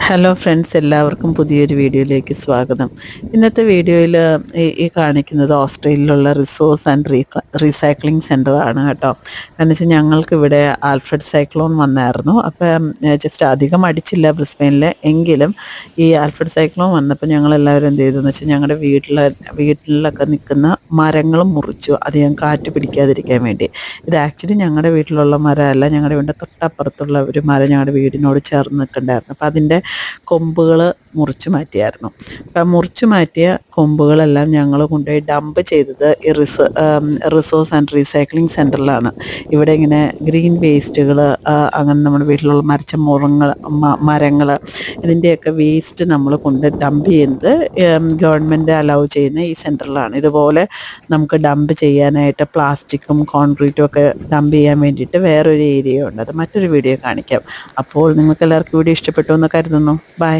Hello friends, എല്ലാവർക്കും പുതിയൊരു വീഡിയോയിലേക്ക് സ്വാഗതം. ഇന്നത്തെ വീഡിയോയിൽ ഈ കാണിക്കുന്നത് ഓസ്ട്രേലിയയിലുള്ള റിസോഴ്സ് ആൻഡ് റീസൈക്ലിംഗ് സെൻ്റർ ആണ് കേട്ടോ. കാരണം വെച്ചാൽ ഞങ്ങൾക്കിവിടെ ആൽഫ്രഡ് സൈക്ലോൺ വന്നായിരുന്നു. അപ്പം ജസ്റ്റ് അധികം അടിച്ചില്ല ബ്രിസ്ബെയിനിൽ, എങ്കിലും ഈ ആൽഫ്രഡ് സൈക്ലോൺ വന്നപ്പോൾ ഞങ്ങളെല്ലാവരും എന്ത് ചെയ്തു എന്ന് വെച്ചാൽ ഞങ്ങളുടെ വീട്ടിലൊക്കെ നിൽക്കുന്ന മരങ്ങളും മുറിച്ചു, അധികം കാറ്റ് പിടിക്കാതിരിക്കാൻ വേണ്ടി. ഇത് ആക്ച്വലി ഞങ്ങളുടെ വീട്ടിലുള്ള മരമല്ല, ഞങ്ങളുടെ വീടിൻ്റെ തൊട്ടപ്പുറത്തുള്ള ഒരു മരം ഞങ്ങളുടെ വീടിനോട് ചേർന്ന് നിൽക്കണ്ടായിരുന്നു. അപ്പോൾ അതിൻ്റെ കൊമ്പുകൾ മുറിച്ചു മാറ്റിയായിരുന്നു. അപ്പം മുറിച്ചു മാറ്റിയ കൊമ്പുകളെല്ലാം ഞങ്ങൾ കൊണ്ടുപോയി ഡംപ് ചെയ്തത് ഈ റിസോഴ്സ് ആൻഡ് റീസൈക്ലിംഗ് സെൻറ്ററിലാണ്. ഇവിടെ ഇങ്ങനെ ഗ്രീൻ വേസ്റ്റുകൾ, അങ്ങനെ നമ്മുടെ വീട്ടിലുള്ള മരച്ച മരങ്ങൾ, ഇതിൻ്റെയൊക്കെ വേസ്റ്റ് നമ്മൾ കൊണ്ട് ഡംപ് ചെയ്യുന്നത് ഗവൺമെൻറ് അലൗ ചെയ്യുന്ന ഈ സെൻറ്ററിലാണ്. ഇതുപോലെ നമുക്ക് ഡംപ് ചെയ്യാനായിട്ട് പ്ലാസ്റ്റിക്കും കോൺക്രീറ്റും ഒക്കെ ഡംപ് ചെയ്യാൻ വേണ്ടിയിട്ട് വേറൊരു ഏരിയ ഉണ്ട്. അത് മറ്റൊരു വീഡിയോ കാണിക്കാം. അപ്പോൾ നിങ്ങൾക്ക് എല്ലാവർക്കും വീഡിയോ ഇഷ്ടപ്പെട്ടു എന്ന് കരുതുന്നു. ബൈ.